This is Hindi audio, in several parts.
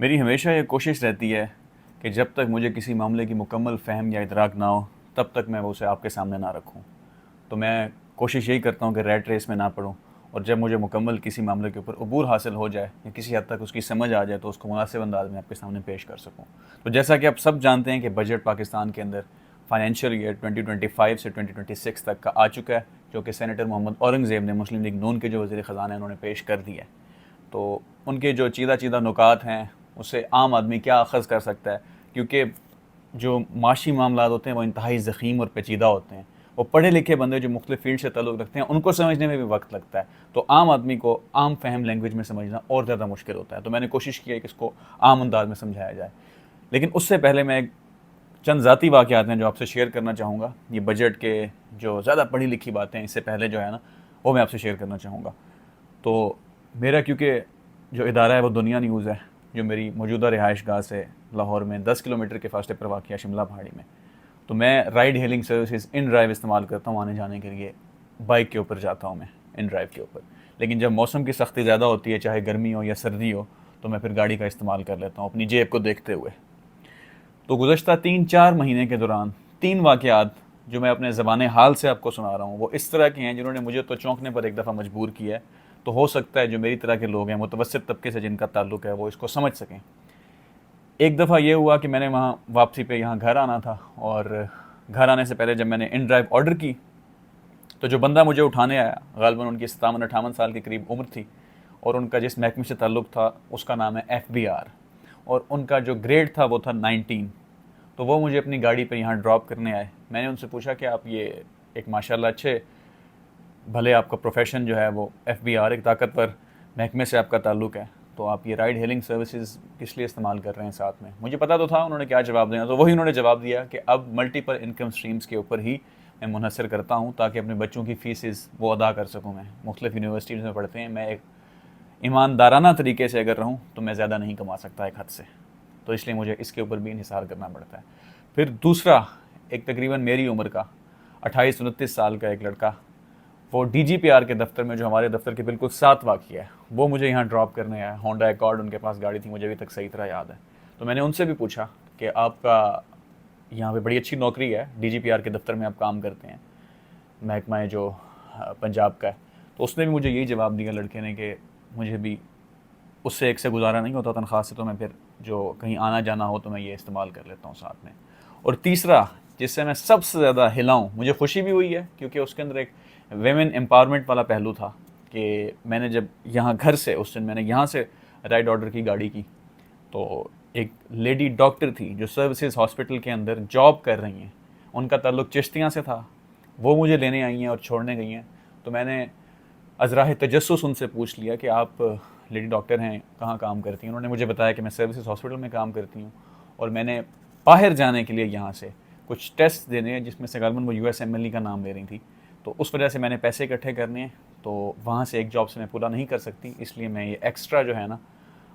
मेरी हमेशा ये कोशिश रहती है कि जब तक मुझे किसी मामले की मुकम्मल फ़हम या इदराक ना हो तब तक मैं उसे आपके सामने ना रखूं। तो मैं कोशिश यही करता हूं कि रैट रेस में ना पढूं, और जब मुझे मुकम्मल किसी मामले के ऊपर अबूर हासिल हो जाए या किसी हद तक उसकी समझ आ जाए तो उसको मुनासिब अंदाज में आपके सामने पेश कर सकूं। तो जैसा कि आप सब जानते हैं कि बजट पाकिस्तान के अंदर फाइनेंशियल ईयर 2025 से 2026 तक का आ चुका है, जो कि सेनेटर मोहम्मद औरंगज़ेब ने मुस्लिम लीग नून के जो वज़ीर ख़जाना है उन्होंने पेश कर दिया है। तो उनके जो चीदा चीदा नुकात हैं उससे आम आदमी क्या अखज़ कर सकता है, क्योंकि जो माशी मामला होते हैं वो इंतहाई ज़ख़ीम और पेचीदा होते हैं। वो पढ़े लिखे बंदे जो मुख्तलिफ़ फील्ड से ताल्लुक़ रखते हैं उनको समझने में भी वक्त लगता है, तो आम आदमी को आम फहम लैंग्वेज में समझना और ज़्यादा मुश्किल होता है। तो मैंने कोशिश की है कि इसको आम अंदाज में समझाया जाए। लेकिन उससे पहले मैं चंद ज़ाती वाक़यात हैं जो आपसे शेयर करना चाहूँगा। ये बजट के जो ज़्यादा पढ़ी लिखी बातें इससे पहले जो है ना, वो मैं आपसे शेयर करना चाहूँगा। तो मेरा क्योंकि जो इदारा है वो दुनिया न्यूज़ है, जो मेरी मौजूदा रिहाइश गाह से लाहौर में 10 किलोमीटर के फासले पर वाक़ शिमला पहाड़ी में, तो मैं ride hailing services in drive इस्तेमाल करता हूँ आने जाने के लिए। बाइक के ऊपर जाता हूँ मैं इन ड्राइव के ऊपर, लेकिन जब मौसम की सख्ती ज़्यादा होती है, चाहे गर्मी हो या सर्दी हो, तो मैं फिर गाड़ी का इस्तेमाल कर लेता हूँ अपनी जेब को देखते हुए। तो गुज़श्ता 3-4 महीने के दौरान 3 वाक़यात जो मैं अपने ज़बान हाल से आपको सुना रहा हूँ वो इस तरह के हैं जिन्होंने मुझे तो चौंकने पर एक दफ़ा मजबूर किया है। तो हो सकता है जो मेरी तरह के लोग हैं, मुतवस्सित तबके से जिनका ताल्लुक़ है, वो इसको समझ सकें। एक दफ़ा ये हुआ कि मैंने वहाँ वापसी पे यहाँ घर आना था, और घर आने से पहले जब मैंने इन ड्राइव ऑर्डर की तो जो बंदा मुझे उठाने आया, ग़ालिबन उनकी 57-58 साल के करीब उम्र थी, और उनका जिस महकमे से ताल्लुक़ था उसका नाम है FBR, और उनका जो ग्रेड था वो था 19। तो वो मुझे अपनी गाड़ी पे यहाँ ड्रॉप करने आए। मैंने उनसे पूछा कि आप ये एक माशाल्लाह अच्छे भले आपका प्रोफेशन जो है वो FBR, एक ताकतवर महकमे से आपका ताल्लुक़ है, तो आप ये राइड हेलिंग सर्विसेज किस लिए इस्तेमाल कर रहे हैं साथ में। मुझे पता तो था उन्होंने क्या जवाब देना, तो वही उन्होंने जवाब दिया कि अब मल्टीपल इनकम स्ट्रीम्स के ऊपर ही मैं मुनहसर करता हूँ ताकि अपने बच्चों की फ़ीसेस वो अदा कर सकूँ। मैं मुख्तलिफ़ यूनिवर्सिटीज़ में पढ़ते हैं, मैं एक ईमानदाराना तरीके से अगर रहूँ तो मैं ज़्यादा नहीं कमा सकता एक हद से, तो इसलिए मुझे इसके ऊपर भी इन्हिसार करना पड़ता है। फिर दूसरा, एक तकरीबन मेरी उम्र का 28-29 साल का एक लड़का, वो DGPR के दफ्तर में, जो हमारे दफ्तर के बिल्कुल साथ वाक़िया है, वो मुझे यहाँ ड्रॉप करने आया। होंडा अकॉर्ड उनके पास गाड़ी थी, मुझे अभी तक सही तरह याद है। तो मैंने उनसे भी पूछा कि आपका यहाँ पे बड़ी अच्छी नौकरी है, DGPR के दफ्तर में आप काम करते हैं, महकमा है जो पंजाब का है। तो उसने भी मुझे यही जवाब दिया लड़के ने कि मुझे भी उससे एक से गुजारा नहीं होता तनख्वाह से, तो मैं फिर जो कहीं आना जाना हो तो मैं ये इस्तेमाल कर लेता हूँ साथ में। और तीसरा, जिससे मैं सबसे ज़्यादा हिला हूँ, मुझे खुशी भी हुई है क्योंकि उसके अंदर एक वेमेन एम्पावरमेंट वाला पहलू था कि मैंने जब यहाँ घर से, उस दिन मैंने यहाँ से राइड ऑर्डर की गाड़ी की, तो एक लेडी डॉक्टर थी जो सर्विसेज हॉस्पिटल के अंदर जॉब कर रही हैं, उनका ताल्लुक़ चिश्तियाँ से था, वो मुझे लेने आई हैं और छोड़ने गई हैं। तो मैंने अज़राह तजस्सुस उनसे पूछ लिया कि आप लेडी डॉक्टर हैं, कहाँ काम करती हैं। उन्होंने मुझे बताया कि मैं सर्विसेज हॉस्पिटल में काम करती हूँ, और मैंने बाहर जाने के लिए यहाँ से कुछ टेस्ट देने हैं जिसमें से ग़ालिबन वो USMLE का नाम ले रही थी, तो उस वजह से मैंने पैसे इकट्ठे करने हैं, तो वहाँ से एक जॉब से मैं पूरा नहीं कर सकती, इसलिए मैं ये एक्स्ट्रा जो है ना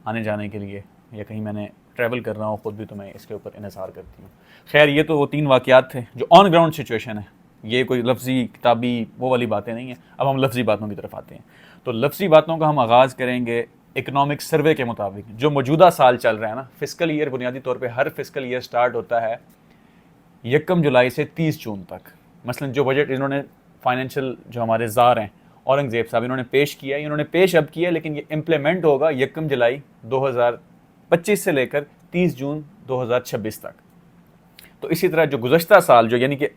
आने जाने के लिए, या कहीं मैंने ट्रैवल कर रहा हूँ ख़ुद भी, तो मैं इसके ऊपर इन्हिसार करती हूँ। खैर, ये तो वो 3 वाक़यात थे जो ऑन ग्राउंड सिचुएशन है, ये कोई लफ्ज़ी किताबी वो वाली बातें नहीं हैं। अब हम लफ्ज़ी बातों की तरफ आते हैं। तो लफ्ज़ी बातों का हम आगाज़ करेंगे इकनॉमिक सर्वे के मुताबिक। जो मौजूदा साल चल रहा है ना, फ़िस्कल ईयर, बुनियादी तौर पे हर फ़िस्कल ईयर स्टार्ट होता है 1 जुलाई से 30 जून तक। मसलन जो बजट इन्होंने फाइनेंशियल जो हमारे ज़ार हैं औरंगज़ेब साहब, इन्होंने पेश किया है, इन्होंने पेश अब किया, लेकिन ये इम्प्लीमेंट होगा 1 जुलाई 2025 से लेकर 30 जून 2026 तक। तो इसी तरह जो गुज़श्ता साल, जो यानी कि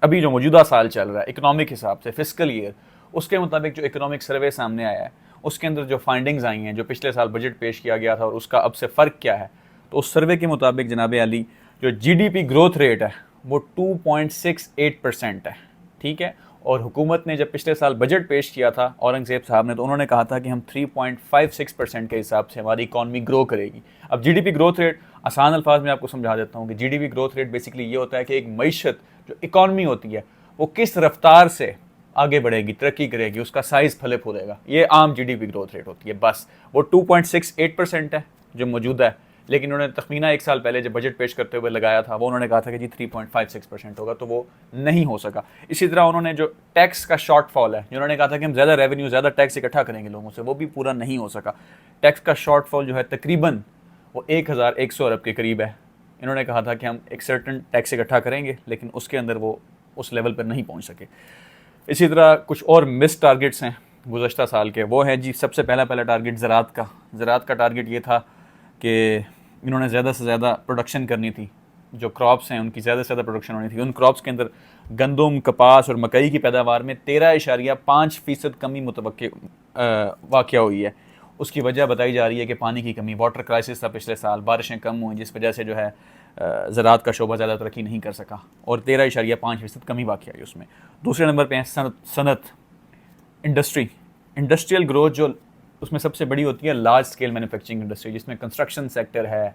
अभी जो मौजूदा साल चल रहा है इकनॉमिक हिसाब से फ़िस्कल ईयर, उसके मुताबिक जो इकनॉमिक सर्वे सामने आया है, उसके अंदर जो फाइंडिंग्स आई हैं, जो पिछले साल बजट पेश किया गया था और उसका अब से फ़र्क क्या है, तो उस सर्वे के मुताबिक जनाब अली जो GDP ग्रोथ रेट है वो 2.68% है, ठीक है। और हुकूमत ने जब पिछले साल बजट पेश किया था औरंगज़ेब साहब ने, तो उन्होंने कहा था कि हम 3.56% के हिसाब से हमारी इकॉनमी ग्रो करेगी। अब GDP ग्रोथ रेट, आसान अल्फाज में आपको समझा देता हूँ कि GDP ग्रोथ रेट बेसिकली ये होता है कि एक मईशत जो इकॉनमी होती है वो किस रफ्तार से आगे बढ़ेगी, तरक्की करेगी, उसका साइज़ फले फूलेगा, ये आम GDP ग्रोथ रेट होती है। बस वो 2.68% है जो मौजूदा है, लेकिन उन्होंने तखमीना 1 साल पहले जब बजट पेश करते हुए लगाया था, वो उन्होंने कहा था कि जी 3.56% होगा, तो वो नहीं हो सका। इसी तरह उन्होंने जो टैक्स का शॉर्टफॉल है, जिन्होंने कहा था कि हम ज़्यादा रेवेन्यू, ज़्यादा टैक्स इकट्ठा करेंगे लोगों से, वो भी पूरा नहीं हो सका। टैक्स का शॉर्टफॉल जो है तकरीबन वो 1100 अरब के करीब है। इन्होंने कहा था कि हम एक सर्टन टैक्स इकट्ठा करेंगे, लेकिन उसके अंदर वो उस लेवल पर नहीं पहुंच सके। इसी तरह कुछ और मिस टारगेट्स हैं गुज़श्ता साल के। वो है जी, सबसे पहला टारगेट ज़राअत का टारगेट ये था कि इन्होंने ज़्यादा से ज़्यादा प्रोडक्शन करनी थी। जो क्रॉप्स हैं उनकी ज़्यादा से ज़्यादा प्रोडक्शन होनी थी। उन क्रॉप्स के अंदर गंदम, कपास और मकई की पैदावार में 13.5% कमी मुतवक्के वाक़या हुई है। उसकी वजह बताई जा रही है कि पानी की कमी, वाटर क्राइसिस था पिछले साल, बारिशें कम हुई जिस वजह से जो है ज़राअत का शोबा ज़्यादा तरक्की नहीं कर सका और 13.5% कमी वाक़या आई उसमें। दूसरे नंबर पे है सनत, इंडस्ट्रियल ग्रोथ, जो उसमें सबसे बड़ी होती है लार्ज स्केल मैन्युफैक्चरिंग इंडस्ट्री, जिसमें कंस्ट्रक्शन सेक्टर है,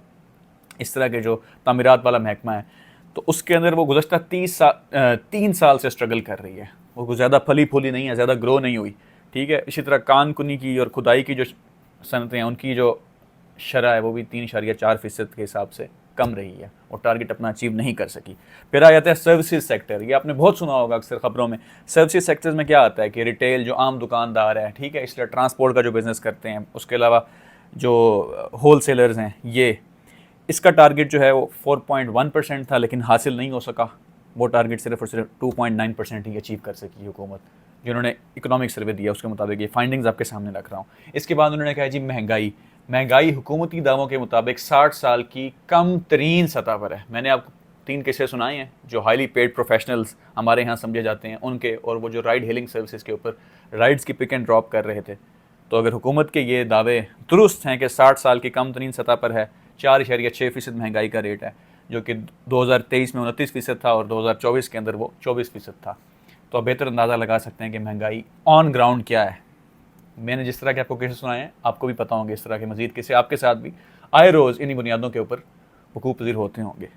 इस तरह के जो तामीरात वाला महकमा है। तो उसके अंदर वो गुज़श्ता 3 साल से स्ट्रगल कर रही है। वो ज़्यादा फली फूली नहीं है, ज़्यादा ग्रो नहीं हुई, ठीक है। इसी तरह कान कुनी की और खुदाई की जो सनतें हैं उनकी जो शरह है वो भी 3.4% के हिसाब से कम रही है और टारगेट अपना अचीव नहीं कर सकी। फिर आ जाता है सर्विसेज सेक्टर। ये आपने बहुत सुना होगा अक्सर खबरों में। सर्विसेज सेक्टर्स में क्या आता है कि रिटेल, जो आम दुकानदार है, ठीक है, इसलिए ट्रांसपोर्ट का जो बिज़नेस करते हैं, उसके अलावा जो होल सेलर्स हैं, ये इसका टारगेट जो है वो 4.1% था, लेकिन हासिल नहीं हो सका। वो टारगेट सिर्फ और सिर्फ 2.9% ही अचीव कर सकी हुकूमत, जिन्होंने इकोनॉमिक सर्वे दिया उसके मुताबिक। ये फाइंडिंग्स आपके सामने रख रहा हूँ। इसके बाद उन्होंने कहा जी महंगाई हुकूमती दावों के मुताबिक 60 साल की कम तरीन सतह पर है। मैंने आपको 3 किस्से सुनाए हैं जो हाईली पेड प्रोफेशनल्स हमारे यहाँ समझे जाते हैं उनके, और वो जो राइड हेलिंग सर्विसेज के ऊपर राइड्स की पिक एंड ड्रॉप कर रहे थे। तो अगर हुकूमत के ये दावे दुरुस्त हैं कि 60 साल की कम तरीन सतह पर है, 4.6% महंगाई का रेट है, जो कि 2023 में 29% था और 2024 के अंदर वो 24% था। तो आप बेहतर अंदाज़ा लगा सकते हैं कि महंगाई ऑन ग्राउंड क्या है। मैंने जिस तरह के आपको किस्से सुनाए हैं, आपको भी पता होंगे इस तरह के मजीद किस्से आपके साथ भी आए रोज़ इन्हीं बुनियादों के ऊपर वकूफ़ पज़ीर होते होंगे।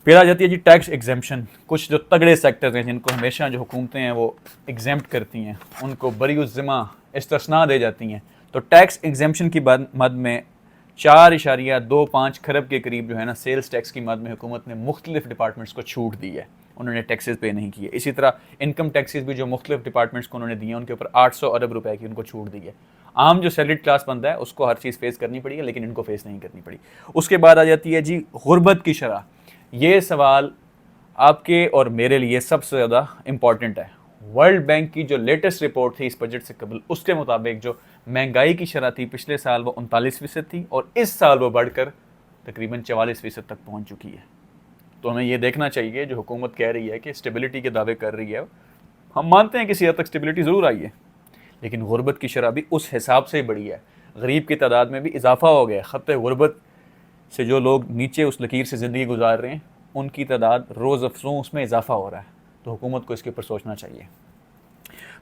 फिर आ जाती है जी टैक्स एग्जेम्पशन। कुछ जो तगड़े सेक्टर्स हैं जिनको हमेशा जो हुकूमतें हैं वो एग्जेम्प्ट करती हैं, उनको बरी उज़्ज़िमा इस्तिस्ना दे जाती हैं। तो टैक्स एग्जेम्पशन की मद में 4.25 खरब के करीब जो है ना सेल्स टैक्स की मद में हुकूमत ने मुख्तलिफ डिपार्टमेंट्स को छूट दी है। उन्होंने टैक्सेस पे नहीं किए। इसी तरह इनकम टैक्सेस भी जो मुख्तलिफ डिपार्टमेंट्स को उन्होंने दिए हैं, उनके ऊपर 800 अरब रुपए की उनको छूट दी है। आम जो सैलरीड क्लास बंदा है उसको हर चीज़ फेस करनी पड़ी है, लेकिन इनको फेस नहीं करनी पड़ी। उसके बाद आ जाती है जी गुर्बत की शरह। ये सवाल आपके और मेरे लिए सबसे ज़्यादा इम्पॉर्टेंट है। वर्ल्ड बैंक की जो लेटेस्ट रिपोर्ट थी इस बजट से कबल, उसके मुताबिक जो महंगाई की शरह थी पिछले साल वो 39% थी और इस साल वो बढ़कर तकरीबन 44% तक पहुंच चुकी है। तो हमें ये देखना चाहिए, जो हुकूमत कह रही है कि स्टेबिलिटी के दावे कर रही है, हम मानते हैं किसी हद तक स्टेबिलिटी ज़रूर आई है, लेकिन गुर्बत की शरह भी उस हिसाब से बढ़ी है। गरीब की तादाद में भी इजाफा हो गया। ख़त्ते गुर्बत से जो लोग नीचे उस लकीर से ज़िंदगी गुजार रहे हैं, उनकी तादाद रोज़ अफसों उसमें इजाफा हो रहा है। तो हुकूमत को इसके ऊपर सोचना चाहिए।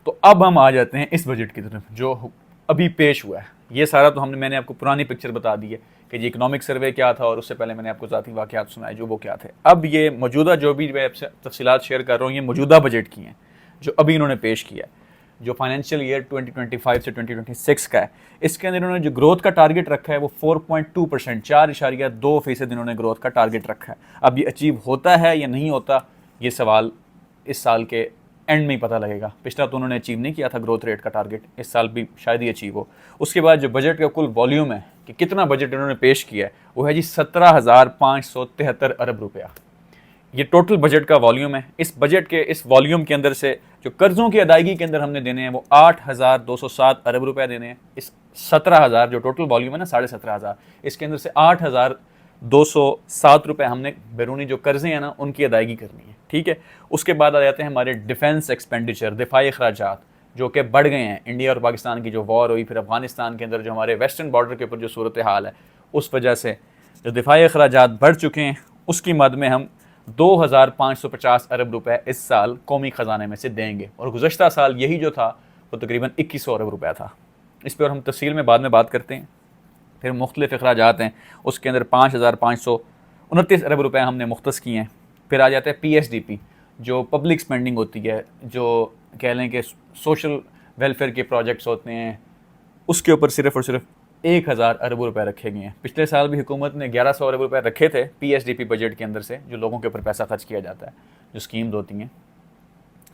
तो अब हम आ जाते हैं इस बजट की तरफ जो अभी पेश हुआ है। ये सारा तो मैंने आपको पुरानी पिक्चर बता दी है कि जी इकोनॉमिक सर्वे क्या था, और उससे पहले मैंने आपको ज़ाती वाक़यात सुनाए जो वो क्या थे। अब ये मौजूदा जो भी मैं आपसे तफसीलात शेयर कर रहा हूँ, ये मौजूदा बजट की हैं जो अभी इन्होंने पेश किया है, जो फाइनेंशियल ईयर 2025 से 2026 का है। इसके अंदर इन्होंने जो ग्रोथ का टारगेट रखा है वो 4.2%, 4.2% इन्होंने ग्रोथ का टारगेट रखा है। अब ये अचीव होता है या नहीं होता, ये सवाल इस साल के एंड में ही पता लगेगा। पिछला तो उन्होंने अचीव नहीं किया था ग्रोथ रेट का टारगेट, इस साल भी शायद ही अचीव हो। उसके बाद जो बजट का कुल वॉल्यूम है कि कितना बजट इन्होंने पेश किया है, वो है जी 17,573 अरब रुपया। ये टोटल बजट का वॉल्यूम है। इस बजट के इस वॉल्यूम के अंदर से जो कर्ज़ों की अदायगी के अंदर हमने देने हैं वो 8,207 अरब रुपए देने हैं। इस 17,000 जो टोटल वॉल्यूम है ना, 17,500, इसके अंदर से 8,207 रुपए हमने बैरूनी जो कर्ज़े हैं ना उनकी अदायगी करनी है, ठीक है। उसके बाद आ जाते हैं हमारे डिफेंस एक्सपेंडिचर, दिफाई अखराजात, जो कि बढ़ गए हैं। इंडिया और पाकिस्तान की जो वॉर हुई, फिर अफगानिस्तान के अंदर जो हमारे वेस्टर्न बॉर्डर के ऊपर जो सूरत हाल है, उस वजह से जो दिफाई अखराजात बढ़ चुके हैं, उसकी मद में हम 2,550 अरब रुपए इस साल कौमी ख़जाने में से देंगे। और गुज़श्ता साल यही जो था वो तकरीबन 2100 अरब रुपया था। इस पर हम तफसील में बाद में बात करते हैं। फिर मुख्तलिफ अखराजात हैं, उसके अंदर 5,529 अरब रुपए हमने मुख्तस किए हैं। फिर आ जाता है PSDP, जो पब्लिक स्पेंडिंग होती है, जो कह लें कि सोशल वेलफेयर के प्रोजेक्ट्स होते हैं, उसके ऊपर सिर्फ़ और सिर्फ 1,000 अरब रुपए रखे गए हैं। पिछले साल भी हुकूमत ने 1,100 अरब रुपए रखे थे PSDP बजट के अंदर से, जो लोगों के ऊपर पैसा खर्च किया जाता है, जो स्कीम्स होती हैं,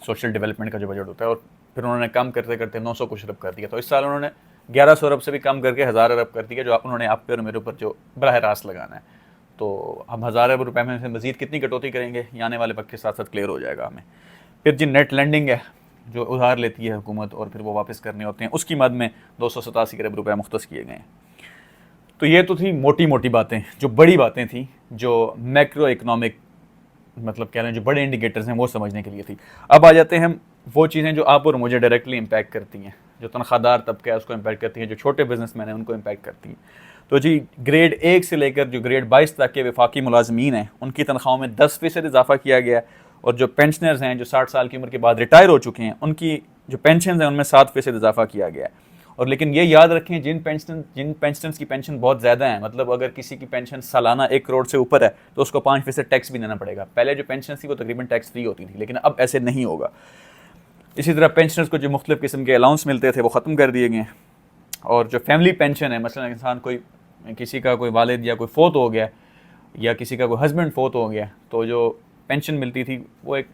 सोशल डेवलपमेंट का जो बजट होता है। और फिर उन्होंने कम करते करते 900 कुछ अरब कर दिया। तो इस साल उन्होंने 1100 अरब से भी कम करके 1000 अरब कर दिया, जो उन्होंने आप पे और मेरे ऊपर जो बराह रास्त लगाना है। तो हम 1000 अरब रुपये में से मज़ीद कितनी कटौती करेंगे, ये आने वाले वक्त के साथ साथ क्लियर हो जाएगा हमें। फिर जी नेट लेंडिंग है, जो उधार लेती है हुकूमत और फिर वो वापस करने होते हैं, उसकी मद में 287 अरब रुपये मुख्तस किए गए हैं। तो ये तो थी मोटी मोटी बातें, जो बड़ी बातें थी, जो मैक्रो इकनॉमिक मतलब कह रहे हैं जो बड़े इंडिकेटर्स हैं वो समझने के लिए थी। अब आ जाते हैं हम वो चीज़ें जो आप और मुझे डायरेक्टली इम्पैक्ट करती हैं, जो तनख्वाहदार तबका है उसको इम्पैक्ट करती हैं, जो छोटे बिजनेसमैन हैं उनको इम्पैक्ट करती हैं। तो जी ग्रेड 1 से लेकर जो ग्रेड 22 तक के वफाकी मुलाजमीन हैं उनकी तनख्वाहों में 10% इजाफा किया गया, और जो पेंशनर्स हैं जो 60 साल की उम्र के बाद रिटायर हो चुके हैं उनकी जो पेंशन हैं उनमें 7% इजाफा किया गया है। और लेकिन ये याद रखें, जिन पेंशनर्स की पेंशन बहुत ज़्यादा है, मतलब अगर किसी की पेंशन सालाना 1 करोड़ से ऊपर है तो उसको 5% टैक्स भी देना पड़ेगा। पहले जो पेंशन थी वो तकरीबन टैक्स फ्री होती थी, लेकिन अब ऐसे नहीं होगा। इसी तरह पेंशनर्स को जो मुख्तलिफ किस्म के अलाउंस मिलते थे वो ख़त्म कर दिए गए। और जो फैमिली पेंशन है, मसलन इंसान कोई किसी का कोई वालिद या कोई फोत हो गया या किसी का कोई हस्बैंड फोत हो गया, तो जो पेंशन मिलती थी वो एक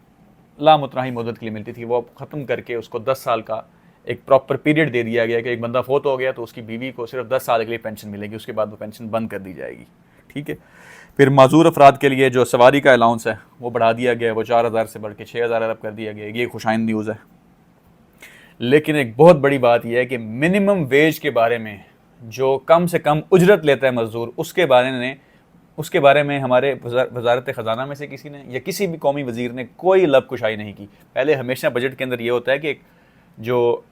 लामुतनाही मुद्दत के लिए मिलती थी, वो अब ख़त्म करके उसको 10 साल का एक प्रॉपर पीरियड दे दिया गया कि एक बंदा फोत हो गया तो उसकी बीवी को सिर्फ 10 साल के लिए पेंशन मिलेगी, उसके बाद वो पेंशन बंद कर दी जाएगी। ठीक है। फिर माजूर अफराद के लिए जो सवारी का अलाउंस है वो बढ़ा दिया गया है, वो 4000 से बढ़ के 6000 अरब कर दिया गया है। ये खुशाइन न्यूज़ है। लेकिन एक बहुत बड़ी बात यह है कि मिनिमम वेज के बारे में, जो कम से कम उजरत लेता है मजदूर, उसके बारे में हमारे वजारत ख़जाना में से किसी ने या किसी भी कौमी वज़ीर ने कोई लब कुशाई नहीं की। पहले हमेशा बजट के अंदर ये होता है कि जो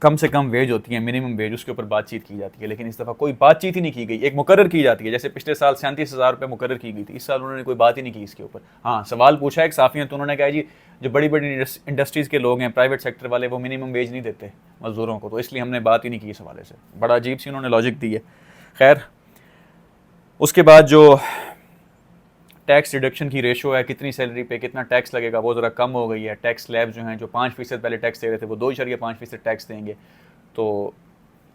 कम से कम वेज होती है, मिनिमम वेज, उसके ऊपर बातचीत की जाती है, लेकिन इस दफ़ा कोई बातचीत ही नहीं की गई। एक मुकर्रर की जाती है, जैसे पिछले साल 37,000 रुपये मुकर्रर की गई थी, इस साल उन्होंने कोई बात ही नहीं की इसके ऊपर। हाँ, सवाल पूछा एक साफ़ी ने, तो उन्होंने कहा जी जो बड़ी बड़ी इंडस्ट्रीज़ के लोग हैं, प्राइवेट सेक्टर वाले, वो मिनिमम वेज नहीं देते मजदूरों को, तो इसलिए हमने बात ही नहीं की इस हवाले से। बड़ा अजीब सी उन्होंने लॉजिक दी है। खैर, उसके बाद जो टैक्स डिडक्शन की रेशो है, कितनी सैलरी पे कितना टैक्स लगेगा, वो ज़रा कम हो गई है। टैक्स स्लैब जो हैं, जो 5% पहले टैक्स दे रहे थे, वो 2.5% टैक्स देंगे। तो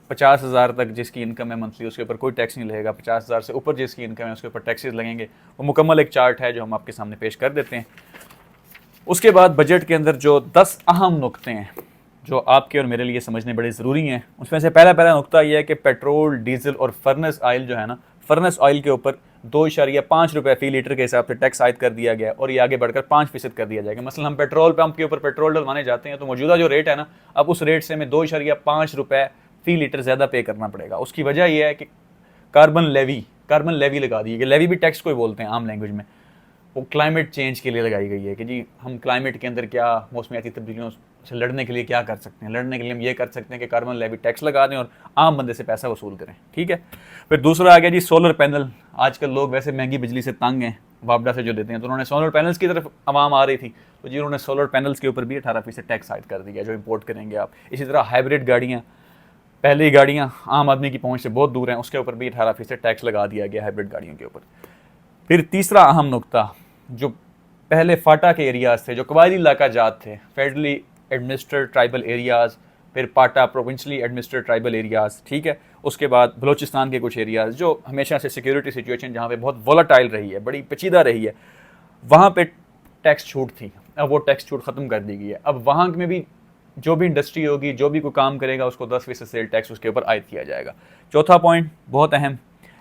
50,000 तक जिसकी इनकम है मंथली, उसके ऊपर कोई टैक्स नहीं लगेगा। 50,000 से ऊपर जिसकी इनकम है उसके ऊपर टैक्सेस लगेंगे। वो मुकम्मल एक चार्ट है जो हम आपके सामने पेश कर देते हैं। उसके बाद बजट के अंदर जो 10 अहम नुक्ते हैं जो आपके और मेरे लिए समझने बड़े ज़रूरी हैं, उसमें से पहला नुक्ता यह है कि पेट्रोल, डीजल और फर्नेस ऑयल जो है ना, फर्नेस ऑयल के ऊपर 2.5 रुपये फ़ी लीटर के हिसाब से टैक्स आयद कर दिया गया, और ये आगे बढ़कर 5% कर दिया जाएगा। मसलन हम पेट्रोल पंप के ऊपर पेट्रोल डलवाने जाते हैं तो मौजूदा जो रेट है ना, अब उस रेट से हमें 2.5 रुपये फ़ी लीटर ज़्यादा पे करना पड़ेगा। उसकी वजह यह है कि कार्बन लेवी लगा दी है। लेवी भी टैक्स को ही बोलते हैं आम लैंग्वेज में। वो क्लाइमेट चेंज के लिए लगाई गई है कि जी हम क्लाइमेट के अंदर क्या मौसमियाती तब्दीलियों से लड़ने के लिए क्या कर सकते हैं। लड़ने के लिए हम ये कर सकते हैं कि कार्बन लेवी टैक्स लगा दें और आम बंदे से पैसा वसूल करें। ठीक है। फिर दूसरा आ गया जी सोलर पैनल। आजकल लोग वैसे महंगी बिजली से तंग हैं, वापडा से जो देते हैं, तो उन्होंने सोलर पैनल्स की तरफ आवाम आ रही थी, तो जी उन्होंने सोलर पैनल्स के ऊपर भी 18% टैक्स आयद कर दिया जो इम्पोर्ट करेंगे आप। इसी तरह हाइब्रिड गाड़ियाँ, पहले गाड़ियाँ आम आदमी की पहुँच से बहुत दूर हैं, उसके ऊपर भी 18% टैक्स लगा दिया गया हाइब्रिड गाड़ियों के ऊपर। फिर तीसरा अहम नुकता, जो पहले फाटा के एरियाज़ थे, जो कबायली इलाका जात थे, फेडरली एडमिनिस्ट्रेटेड ट्राइबल एरियाज़, फिर पाटा प्रोविंशली एडमिनिस्ट्रेटेड ट्राइबल एरियाज़, ठीक है। उसके बाद बलूचिस्तान के कुछ एरियाज़ जो हमेशा से सिक्योरिटी सिचुएशन जहाँ पे बहुत वोलाटाइल रही है, बड़ी पेचीदा रही है, वहाँ पे टैक्स छूट थी। अब वो टैक्स छूट ख़त्म कर दी गई है। अब वहाँ में भी जो भी इंडस्ट्री होगी, जो भी कोई काम करेगा, उसको 10% सेल टैक्स उसके ऊपर आयद किया जाएगा। चौथा पॉइंट बहुत अहम,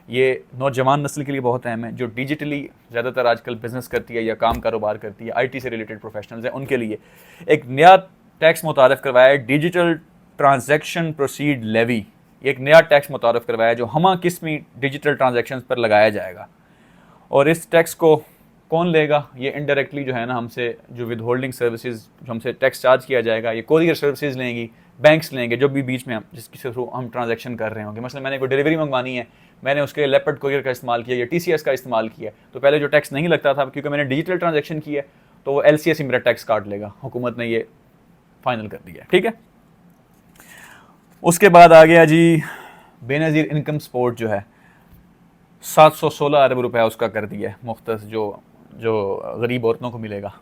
ये नौजवान नस्ल के लिए बहुत अहम है, जो डिजिटली ज़्यादातर आजकल बिज़नेस करती है या काम कारोबार करती है, आईटी से रिलेटेड प्रोफेशनल्स हैं, उनके लिए एक नया टैक्स मुतारफ़ करवाया है, डिजिटल ट्रांजैक्शन प्रोसीड लेवी। एक नया टैक्स मुतारफ़ करवाया जो हमा किस्मी डिजिटल ट्रांजैक्शंस पर लगाया जाएगा। और इस टैक्स को कौन लेगा? ये इनडायरेक्टली जो है ना, हमसे जो विद होल्डिंग सर्विसेज जो हमसे टैक्स चार्ज किया जाएगा, ये कोरियर सर्विसेज लेंगी, बैंक्स लेंगे, जो भी बीच में हम जिसके थ्रू हम ट्रांजैक्शन कर रहे होंगे। मतलब मैंने कोई डिलीवरी मंगवानी है, मैंने उसके लिए लेपर्ड कोरियर का इस्तेमाल किया या TCS का इस्तेमाल किया, तो पहले जो टैक्स नहीं लगता था, क्योंकि मैंने डिजिटल ट्रांजैक्शन किया तो वो LCS ही मेरा टैक्स काट लेगा। हुकूमत ने ये फाइनल कर दिया, ठीक है। उसके बाद आ गया जी बेनज़ीर इनकम सपोर्ट, जो है 716 अरब रुपया उसका कर दिया है मुख्तस, जो गरीब औरतों को मिलेगा।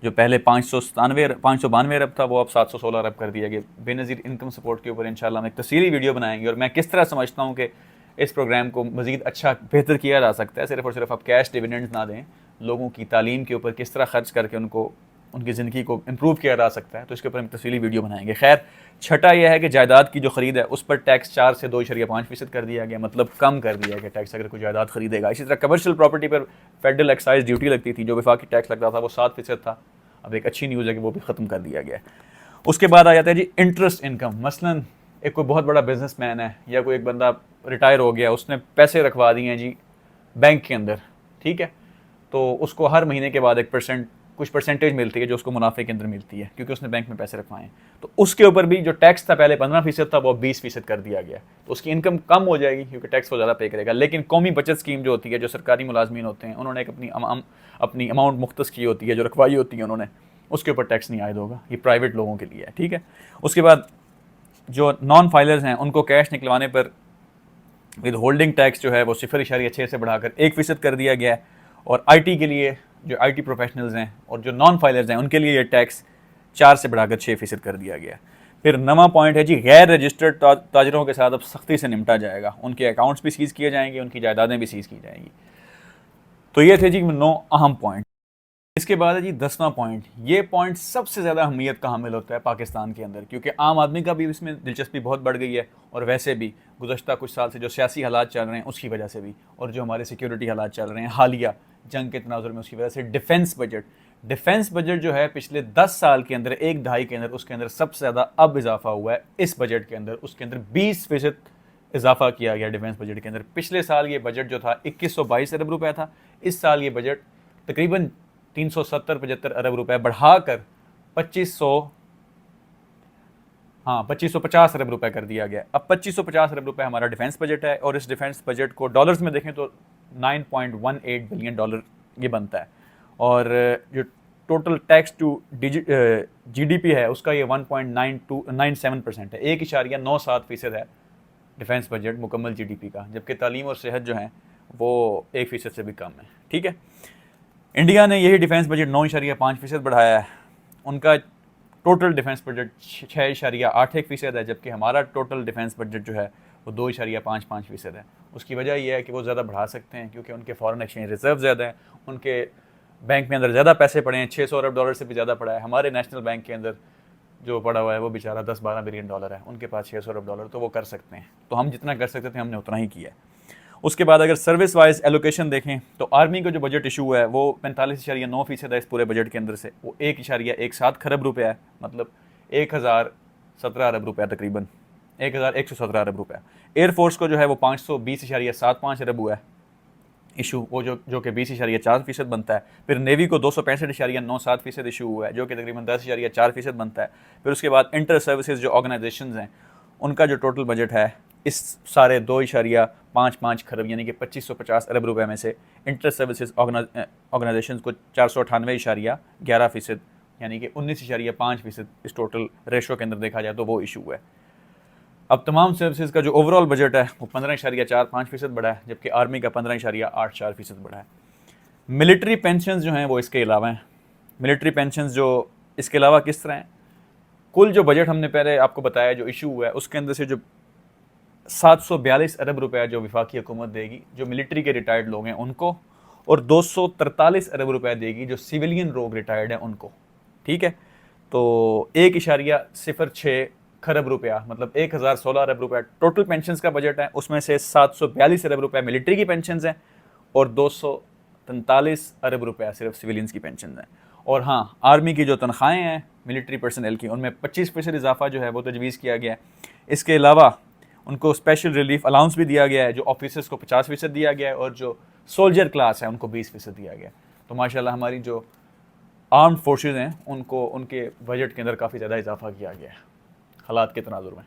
जो पहले 592 अरब था, वो अब 716 अरब कर दिया गया बेनज़ीर इनकम सपोर्ट के ऊपर। इंशाल्लाह हम एक तफसीली वीडियो बनाएंगे और मैं किस तरह समझता हूँ कि इस प्रोग्राम को मज़ीद अच्छा बेहतर किया जा सकता है। सिर्फ और सिर्फ आप कैश डिविडेंड्स ना दें, लोगों की तालीम के ऊपर किस तरह ख़र्च करके उनको उनकी ज़िंदगी को इम्प्रूव किया जा सकता है, तो इसके ऊपर हम तफसीली वीडियो बनाएंगे। खैर, छठा यह है कि जायदाद की जो ख़रीद है उस पर टैक्स 4 से 2.5% कर दिया गया, मतलब कम कर दिया गया टैक्स अगर कोई जायदाद खरीदेगा। इसी तरह कमर्शियल प्रॉपर्टी पर फेडरल एक्साइज ड्यूटी लगती थी, जो वफाकी टैक्स लगता था वो 7% था। अब एक अच्छी न्यूज़ है कि वो भी ख़त्म कर दिया गया। उसके बाद आ जाता है जी इंटरेस्ट इनकम। मसलन एक कोई बहुत बड़ा बिजनेसमैन है या कोई एक बंदा रिटायर हो गया, उसने पैसे रखवा दिए हैं जी बैंक के अंदर, ठीक है, तो उसको हर महीने के बाद कुछ परसेंटेज मिलती है जो उसको मुनाफे के अंदर मिलती है, क्योंकि उसने बैंक में पैसे रखवाए हैं। तो उसके ऊपर भी जो टैक्स था पहले 15% था, वो 20% कर दिया गया। तो उसकी इनकम कम हो जाएगी क्योंकि टैक्स वो ज़्यादा पे करेगा। लेकिन कौमी बचत स्कीम जो होती है, जो सरकारी मुलाजमीन होते हैं, उन्होंने एक अपनी अमाउंट मुख्तस की होती है, जो रखवाई होती है उन्होंने, उसके ऊपर टैक्स नहीं आयद होगा। ये प्राइवेट लोगों के लिए है, ठीक है। उसके बाद जो नॉन फाइलर्स हैं उनको कैश निकलवाने पर विद होल्डिंग टैक्स जो है वो 0.6 से बढ़ाकर 1% कर दिया गया है। और आईटी के लिए, जो आईटी प्रोफेशनल्स हैं और जो नॉन फाइलर्स हैं, उनके लिए ये टैक्स 4 से बढ़ाकर 6% कर दिया गया। फिर नवा पॉइंट है जी, गैर रजिस्टर्ड ताजरों के साथ अब सख्ती से निपटा जाएगा। उनके अकाउंट्स भी सीज़ किए जाएंगे, उनकी जायदादें भी सीज़ की जाएंगी। तो ये थे जी 9 अहम पॉइंट। इसके बाद है जी 10वां पॉइंट। ये पॉइंट सबसे ज़्यादा अहमियत का हामिल होता है पाकिस्तान के अंदर, क्योंकि आम आदमी का भी इसमें दिलचस्पी बहुत बढ़ गई है, और वैसे भी गुज़श्ता कुछ साल से जो सियासी हालात चल रहे हैं उसकी वजह से भी, और जो हमारे सिक्योरिटी हालात चल रहे हैं हालिया जंग के तनाजुर में, उसकी वजह से डिफेंस बजट जो है पिछले 10 साल के अंदर, एक दहाई के अंदर, उसके अंदर सबसे ज़्यादा अब इजाफा हुआ है इस बजट के अंदर। उसके अंदर 20% इजाफा किया गया डिफेंस बजट के अंदर। पिछले साल ये बजट जो था 2122 अरब रुपए था, इस साल ये बजट तकरीबन 370-75 अरब रुपए बढ़ाकर 2550 अरब रुपए कर दिया गया। अब 2550 अरब रुपए हमारा डिफेंस बजट है, और इस डिफेंस बजट को डॉलर्स में देखें तो 9.18 बिलियन डॉलर ये बनता है। और जो टोटल टैक्स टू जीडीपी है उसका ये 1.97% है, 1.97% है डिफेंस बजट मुकम्मल जीडीपी का, जबकि तालीम और सेहत जो है वो 1% से भी कम है, ठीक है। इंडिया ने यही डिफेंस बजट 9.5% बढ़ाया है। उनका टोटल डिफेंस बजट 6.81% है, जबकि हमारा टोटल डिफेंस बजट जो है वो 2.55% है। उसकी वजह यह है कि वो ज़्यादा बढ़ा सकते हैं क्योंकि उनके फॉरेन एक्सचेंज रिजर्व ज़्यादा हैं, उनके बैंक में अंदर ज़्यादा पैसे पड़े हैं, 600 अरब डॉलर से भी ज़्यादा पड़ा है। हमारे नेशनल बैंक के अंदर जो पड़ा हुआ है वो बेचारा 10-12 बिलियन डॉलर है, उनके पास 600 अरब डॉलर, तो वो कर सकते हैं। तो हम जितना कर सकते थे हमने उतना ही किया है। उसके बाद अगर सर्विस वाइज एलोकेशन देखें तो आर्मी का जो बजट इशू है वो 45.9% है इस पूरे बजट के अंदर से, वो 1.17 खरब रुपया है, मतलब 1017 अरब रुपया, तकरीबन 1117 अरब रुपया। एयरफोर्स को जो है वो 520.75 अरब हुआ है इशू, वो जो कि 20.4% बनता है। फिर नेवी को 265.97% इशू हुआ है, जो कि तकरीबन 10.4% बनता है। फिर उसके बाद इंटर सर्विसेज जो ऑर्गेनाइजेशन हैं उनका जो टोटल बजट है इस सारे 2.55 खरब यानी कि 2550 अरब रुपए में से इंटर सर्विसेज ऑर्गेनाइजेशन को 498.11% यानी कि 19.5% इस टोटल रेशो के अंदर देखा जाए तो वो इशू है। अब तमाम सर्विसेज का जो ओवरऑल बजट है वो 15.45% बढ़ा है, जबकि आर्मी का 15.84% बढ़ा है। मिलिट्री पेंशन जो हैं वो इसके अलावा हैं। मिलिट्री पेंशन जो इसके अलावा किस तरह हैं, कुल जो बजट हमने पहले आपको बताया जो इशू हुआ है उसके अंदर से जो 742 अरब रुपया जो वफाकी हुकूमत देगी जो मिलिट्री के रिटायर्ड लोग हैं उनको, और 243 अरब रुपया देगी जो सिविलियन लोग रिटायर्ड हैं उनको, ठीक है। तो 1.06 खरब रुपया मतलब 1016 अरब रुपया टोटल पेंशन का बजट है। उसमें से 742 अरब रुपया मिलिट्री की पेंशन है और 243 अरब रुपया सिर्फ सिविलियंस की पेंशन है। और हाँ, आर्मी की जो तनख्वाहें हैं मिलिट्री पर्सनल की उनमें 25% इजाफा जो है वो तजवीज़ किया गया है। इसके अलावा उनको स्पेशल रिलीफ अलाउंस भी दिया गया है, जो ऑफिसर्स को 50% दिया गया है और जो सोल्जर क्लास है उनको 20% दिया गया है। तो माशाल्लाह हमारी जो आर्म्ड फोर्सेस हैं उनको उनके बजट के अंदर काफ़ी ज़्यादा इजाफा किया गया है हालात के तनाजुर में।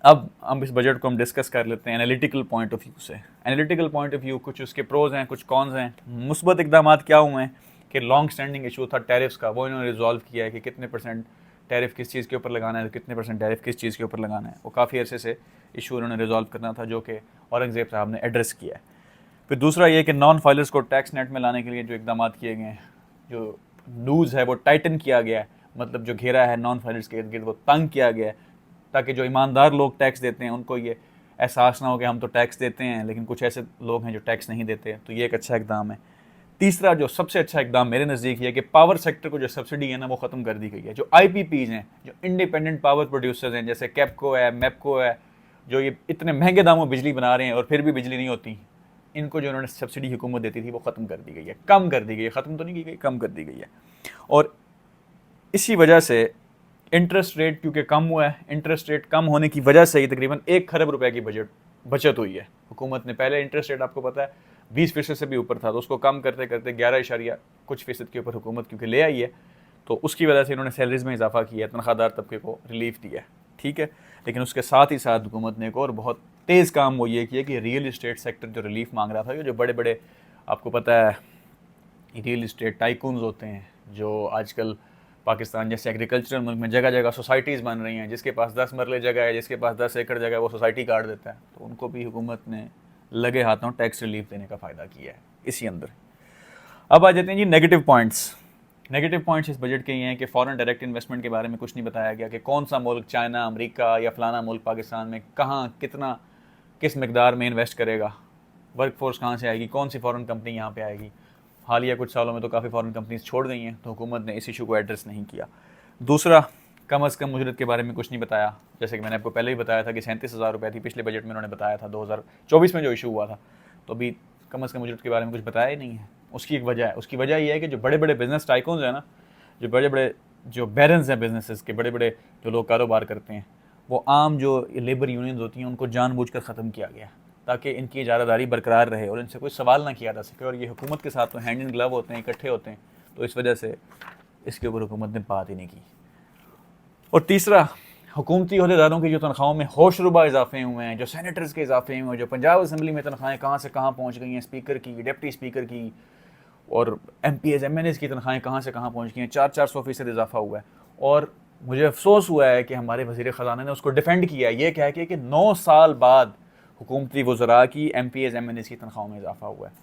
अब हम इस बजट को हम डिस्कस कर लेते हैं एनालिटिकल पॉइंट ऑफ व्यू से। एनालिटिकल पॉइंट ऑफ व्यू कुछ उसके प्रोज हैं, कुछ कॉन्स हैं। मुस्बत इकदाम क्या हुए हैं कि लॉन्ग स्टैंडिंग इशू था टैरिफ्स का, वो इन्होंने रिजॉल्व किया है कि कितने % टैरिफ किस चीज़ के ऊपर लगाना है, कितने % टैरिफ किस चीज़ के ऊपर लगाना है। वो काफ़ी अरसे से इशू उन्होंने रिजॉल्व करना था जो कि औरंगजेब साहब ने एड्रेस किया है। फिर दूसरा ये कि नॉन फाइलर्स को टैक्स नेट में लाने के लिए जो इकदाम किए गए हैं, जो लूज़ है वो टाइटन किया गया है, मतलब जो घेरा है नॉन फाइलर्स के इर्द गिर्द वो तंग किया गया है, ताकि जो ईमानदार लोग टैक्स देते हैं उनको ये एहसास ना हो कि हम तो टैक्स देते हैं लेकिन कुछ ऐसे लोग हैं जो टैक्स नहीं देते। तो ये एक अच्छा इकदाम है। तीसरा जो सबसे अच्छा इकदाम मेरे नज़दीक है कि पावर सेक्टर को जो सब्सिडी है ना वो ख़त्म कर दी गई है। जो IPPs हैं, जो इंडिपेंडेंट पावर प्रोड्यूसर्स हैं, जैसे कैपको है, मैपको है, जो ये इतने महंगे दामों बिजली बना रहे हैं और फिर भी बिजली नहीं होती, इनको जो उन्होंने सब्सिडी हुकूमत देती थी वो ख़त्म कर दी गई है, कम कर दी गई है, ख़त्म तो नहीं की गई, कम कर दी गई है। और इसी वजह से इंटरेस्ट रेट क्योंकि कम हुआ है, इंटरेस्ट रेट कम होने की वजह से ही तकरीबन 1 खरब रुपए की बचत हुई है। हुकूमत ने पहले इंटरेस्ट रेट आपको पता है 20% से भी ऊपर था, तो उसको कम करते करते 11 कुछ फीसद के ऊपर हुकूमत क्योंकि ले आई है, तो उसकी वजह से इन्होंने सैलरीज में इजाफा किया है, तनख्वाहदार तबके को रिलीफ दिया है, ठीक है। लेकिन उसके साथ ही साथ हुकूमत ने एक और बहुत तेज़ काम वो ये किया कि रियल इस्टेट सेक्टर जो रिलीफ मांग रहा था, जो बड़े बड़े आपको पता है रियल इस्टेट टाइकून्स होते हैं, जो आजकल पाकिस्तान जैसे एग्रीकल्चरल मुल्क में जगह जगह सोसाइटीज़ बन रही हैं, जिसके पास 10 मरले जगह है, जिसके पास 10 एकड़ जगह है, वो सोसाइटी काट देता है, तो उनको भी हुकूमत ने लगे हाथों टैक्स रिलीफ देने का फ़ायदा किया है इसी अंदर। अब आ जाते हैं जी नेगेटिव पॉइंट्स। नेगेटिव पॉइंट्स इस बजट के ये हैं कि फॉरेन डायरेक्ट इन्वेस्टमेंट के बारे में कुछ नहीं बताया गया कि कौन सा मुल्क, चाइना, अमेरिका या फलाना मुल्क पाकिस्तान में कहाँ कितना किस मकदार में इन्वेस्ट करेगा, वर्क फोर्स कहाँ से आएगी, कौन सी फ़ॉरेन कंपनी यहाँ पे आएगी। हालिया कुछ सालों में तो काफ़ी फ़ॉरेन कंपनीज छोड़ गई हैं, तो हुकूमत ने इस इशू को एड्रेस नहीं किया। दूसरा, कम अज़ कम उजरत के बारे में कुछ नहीं बताया, जैसे कि मैंने आपको पहले ही बताया था कि 37,000 रुपये थी, पिछले बजट में उन्होंने बताया था 2024 में जो इशू हुआ था, तो अभी कम अज़ कम उजरत के बारे में कुछ बताया ही नहीं है। उसकी एक वजह है, उसकी वजह ये है कि जो बड़े बड़े बिजनेस टाइकून्स हैं ना, जो बड़े बड़े जो बैरन्स हैं बिजनेसेस के, बड़े बड़े जो लोग कारोबार करते हैं, वो आम जो लेबर यूनियंस होती हैं उनको जानबूझकर ख़त्म किया गया ताकि इनकी इजारादारी बरकरार रहे और इनसे कोई सवाल ना किया जा सके, और ये हुकूमत के साथ तो हैंड इन ग्लव होते हैं, इकट्ठे होते हैं, तो इस वजह से इसके ऊपर हुकूमत ने बात ही नहीं की। और तीसरा, हुकूमती अहदेदारों की जो तनख्वाहों में होशरुबा इजाफे हुए हैं, जो सैनिटर्स के इजाफे हुए हैं, जो पंजाब असम्बली में तनख्वाहें कहाँ से कहाँ पहुँच गई हैं, स्पीकर की, डिप्टी स्पीकर की, और MPs MNAs की तनख्वाहें कहाँ से कहाँ पहुँच गई हैं, 400% इजाफा हुआ है। और मुझे अफसोस हुआ है कि हमारे वज़ीर ख़जाना ने उसको डिफेंड किया है, ये कह के कि 9 साल बाद हुकूमती वज़रा की MPs MNAs की तनख्वाहों में इजाफा हुआ है।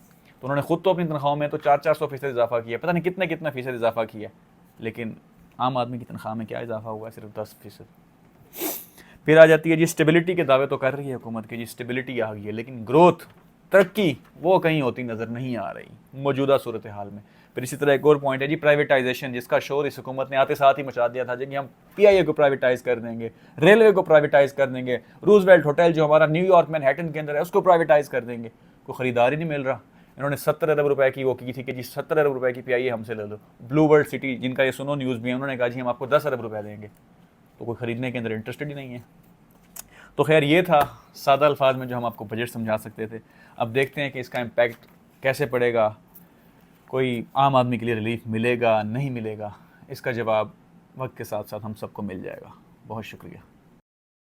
तो उन्होंने ख़ुद तो अपनी तनख्वाहों में तो 400% इजाफा किया, पता नहीं कितना कितना फ़ीसद इजाफा किया, लेकिन आम आदमी की तनख्वाह में क्या इजाफा हुआ है, सिर्फ 10%। फिर आ जाती है जी स्टेबिलिटी के दावे तो कर रही है हुकूमत की, जी स्टेबिलिटी आ गई है, लेकिन ग्रोथ, तरक्की वो कहीं होती नज़र नहीं आ रही मौजूदा सूरत हाल में। फिर इसी तरह एक और पॉइंट है जी प्राइवेटाइजेशन, जिसका शोर इस हुकूमत ने आते साथ ही मचा दिया था कि हम PIA को प्राइवेटाइज कर देंगे, रेलवे को प्राइवेटाइज कर देंगे, रूजवेल्ट होटल जो हमारा न्यूयॉर्क मैनहट्टन के अंदर है उसको प्राइवेटाइज कर देंगे। कोई ख़रीदार ही नहीं मिल रहा। इन्होंने 70 अरब रुपए की वो की थी कि जी 70 अरब रुपए की PIA हमसे ले लो। ब्लू वर्ल्ड सिटी, जिनका ये सुनो न्यूज़ भी है, उन्होंने कहा जी हम आपको 10 अरब रुपए देंगे, तो कोई ख़रीदने के अंदर इंटरेस्टेड ही नहीं है। तो खैर ये था सादा अल्फाज में जो हम आपको बजट समझा सकते थे। अब देखते हैं कि इसका इम्पैक्ट कैसे पड़ेगा, कोई आम आदमी के लिए रिलीफ मिलेगा नहीं मिलेगा, इसका जवाब वक्त के साथ साथ हम सबको मिल जाएगा। बहुत शुक्रिया।